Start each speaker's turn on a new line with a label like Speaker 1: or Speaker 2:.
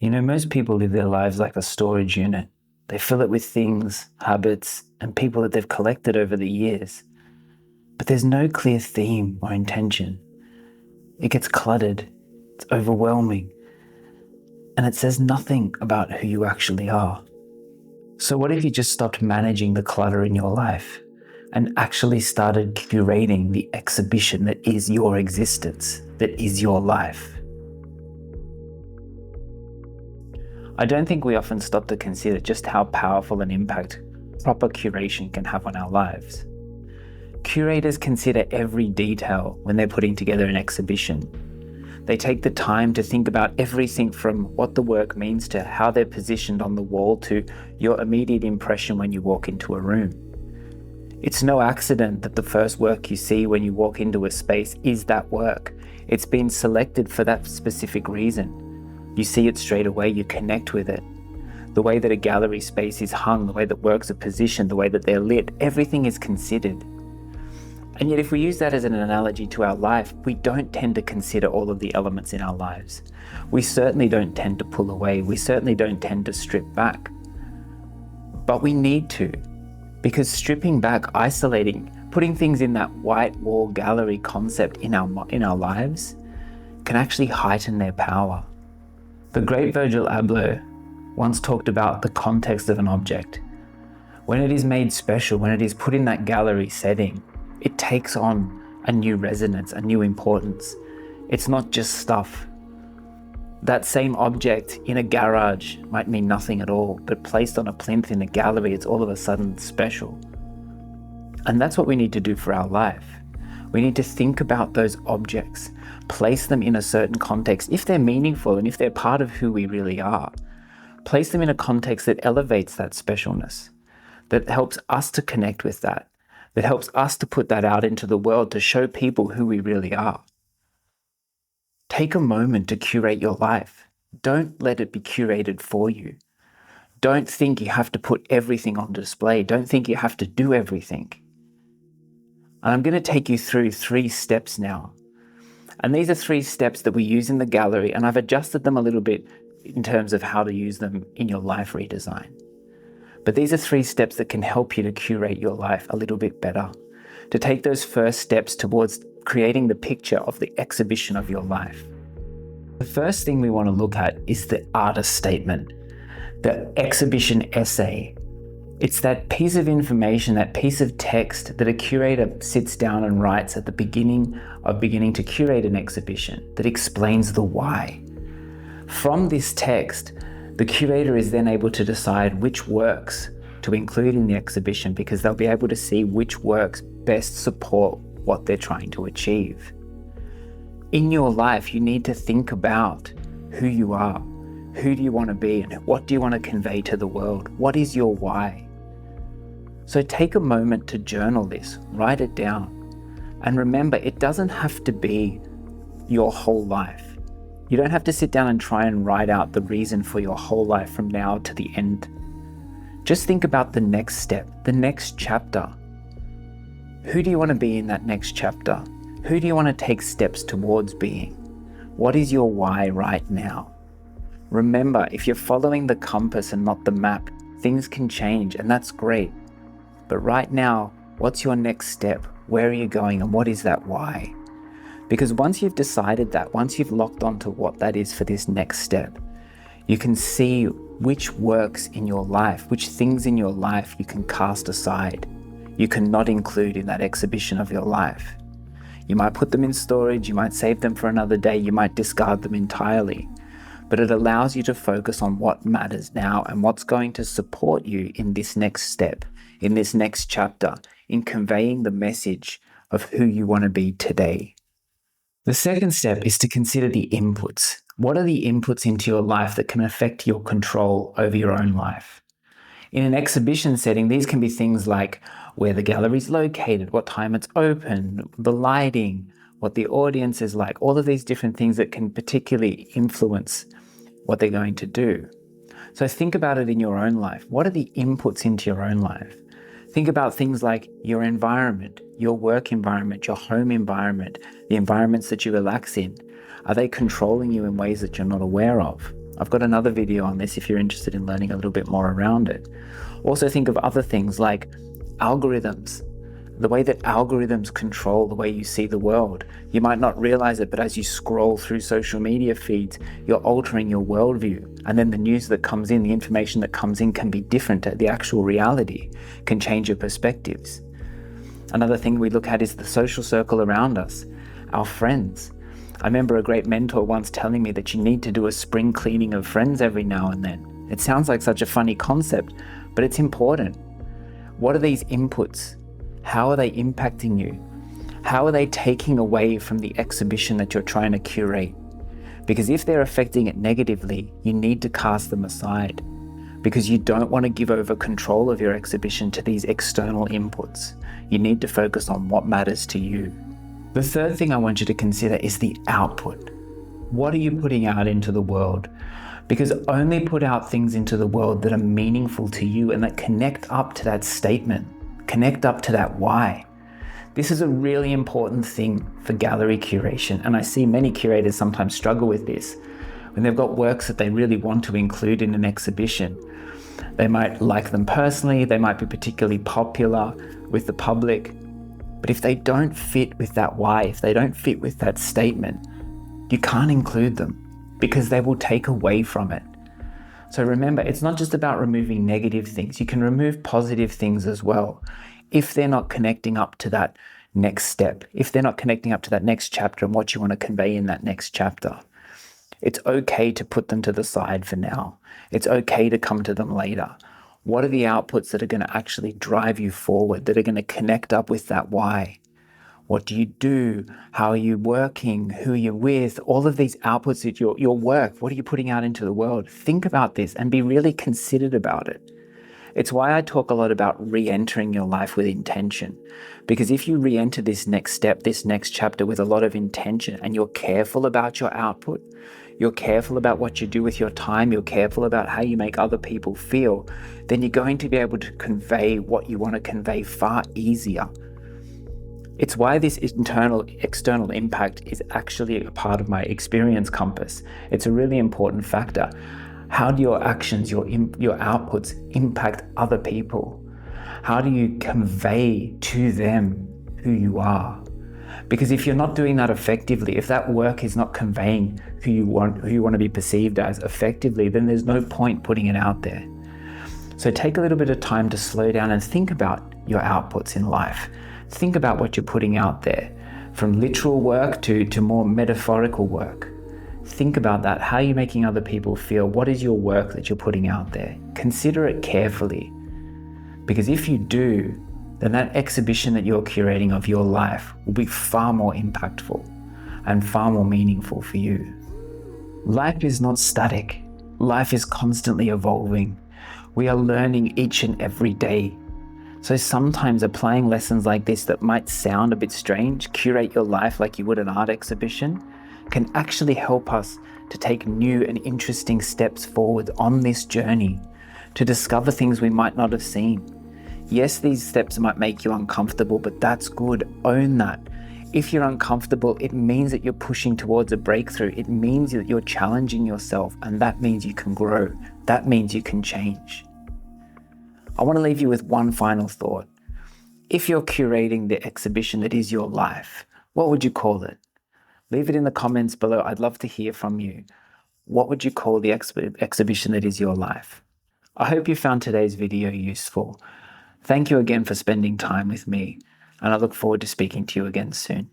Speaker 1: Most people live their lives like a storage unit. They fill it with things, habits, and people that they've collected over the years. But there's no clear theme or intention. It gets cluttered, it's overwhelming, and it says nothing about who you actually are. So what if you just stopped managing the clutter in your life and actually started curating the exhibition that is your existence, that is your life? I don't think we often stop to consider just how powerful an impact proper curation can have on our lives. Curators consider every detail when they're putting together an exhibition. They take the time to think about everything from what the work means to how they're positioned on the wall to your immediate impression when you walk into a room. It's no accident that the first work you see when you walk into a space is that work. It's been selected for that specific reason. You see it straight away, you connect with it. The way that a gallery space is hung, the way that works are positioned, the way that they're lit, everything is considered. And yet if we use that as an analogy to our life, we don't tend to consider all of the elements in our lives. We certainly don't tend to pull away. We certainly don't tend to strip back. But we need to, because stripping back, isolating, putting things in that white wall gallery concept in our lives can actually heighten their power. The great Virgil Abloh once talked about the context of an object. When it is made special, when it is put in that gallery setting, it takes on a new resonance, a new importance. It's not just stuff. That same object in a garage might mean nothing at all, but placed on a plinth in a gallery, it's all of a sudden special. And that's what we need to do for our life. We need to think about those objects, place them in a certain context, if they're meaningful and if they're part of who we really are. Place them in a context that elevates that specialness, that helps us to connect with that helps us to put that out into the world to show people who we really are. Take a moment to curate your life. Don't let it be curated for you. Don't think you have to put everything on display. Don't think you have to do everything. And I'm going to take you through 3 steps now. And these are 3 steps that we use in the gallery, and I've adjusted them a little bit in terms of how to use them in your life redesign. But these are 3 steps that can help you to curate your life a little bit better, to take those first steps towards creating the picture of the exhibition of your life. The first thing we want to look at is the artist statement, the exhibition essay. It's that piece of information, that piece of text that a curator sits down and writes at the beginning to curate an exhibition that explains the why. From this text, the curator is then able to decide which works to include in the exhibition because they'll be able to see which works best support what they're trying to achieve. In your life, you need to think about who you are, who do you want to be, and what do you want to convey to the world? What is your why? So take a moment to journal this, write it down, and remember, it doesn't have to be your whole life. You don't have to sit down and try and write out the reason for your whole life from now to the end. Just think about the next step, the next chapter. Who do you want to be in that next chapter? Who do you want to take steps towards being? What is your why right now? Remember, if you're following the compass and not the map, things can change, and that's great. But right now, what's your next step? Where are you going, and what is that why? Because once you've decided that, once you've locked onto what that is for this next step, you can see which works in your life, which things in your life you can cast aside, you can not include in that exhibition of your life. You might put them in storage, you might save them for another day, you might discard them entirely. But it allows you to focus on what matters now and what's going to support you in this next step, in this next chapter, in conveying the message of who you want to be today. The second step is to consider the inputs. What are the inputs into your life that can affect your control over your own life? In an exhibition setting, these can be things like where the gallery is located, what time it's open, the lighting, what the audience is like, all of these different things that can particularly influence what they're going to do. So think about it in your own life. What are the inputs into your own life? Think about things like your environment, your work environment, your home environment, the environments that you relax in. Are they controlling you in ways that you're not aware of? I've got another video on this if you're interested in learning a little bit more around it. Also think of other things like algorithms. The way that algorithms control the way you see the world. You might not realize it, but as you scroll through social media feeds, you're altering your worldview. And then the news that comes in, the information that comes in can be different to the actual reality, can change your perspectives. Another thing we look at is the social circle around us, our friends. I remember a great mentor once telling me that you need to do a spring cleaning of friends every now and then. It sounds like such a funny concept, but it's important. What are these inputs? How are they impacting you? How are they taking away from the exhibition that you're trying to curate? Because if they're affecting it negatively, you need to cast them aside, because you don't want to give over control of your exhibition to these external inputs. You need to focus on what matters to you. The third thing I want you to consider is the output. What are you putting out into the world? Because only put out things into the world that are meaningful to you and that connect up to that statement, connect up to that why. This is a really important thing for gallery curation, and I see many curators sometimes struggle with this. When they've got works that they really want to include in an exhibition, they might like them personally, they might be particularly popular with the public, but if they don't fit with that why, if they don't fit with that statement, you can't include them because they will take away from it. So remember, it's not just about removing negative things. You can remove positive things as well. If they're not connecting up to that next step, if they're not connecting up to that next chapter and what you want to convey in that next chapter, it's okay to put them to the side for now. It's okay to come to them later. What are the outputs that are going to actually drive you forward, that are going to connect up with that why? What do you do? How are you working? Who are you with? All of these outputs, your work, what are you putting out into the world? Think about this and be really considered about it. It's why I talk a lot about re-entering your life with intention. Because if you re-enter this next step, this next chapter with a lot of intention, and you're careful about your output, you're careful about what you do with your time, you're careful about how you make other people feel, then you're going to be able to convey what you want to convey far easier. It's why this external impact is actually a part of my experience compass. It's a really important factor. How do your actions, your outputs impact other people? How do you convey to them who you are? Because if you're not doing that effectively, if that work is not conveying who you want to be perceived as effectively, then there's no point putting it out there. So take a little bit of time to slow down and think about your outputs in life. Think about what you're putting out there, from literal work to more metaphorical work. Think about that. How are you making other people feel? What is your work that you're putting out there? Consider it carefully. Because if you do, then that exhibition that you're curating of your life will be far more impactful and far more meaningful for you. Life is not static. Life is constantly evolving. We are learning each and every day. So sometimes applying lessons like this that might sound a bit strange, curate your life like you would an art exhibition, can actually help us to take new and interesting steps forward on this journey, to discover things we might not have seen. Yes, these steps might make you uncomfortable, but that's good. Own that. If you're uncomfortable, it means that you're pushing towards a breakthrough. It means that you're challenging yourself, and that means you can grow. That means you can change. I want to leave you with one final thought. If you're curating the exhibition that is your life, what would you call it? Leave it in the comments below. I'd love to hear from you. What would you call the exhibition that is your life? I hope you found today's video useful. Thank you again for spending time with me, and I look forward to speaking to you again soon.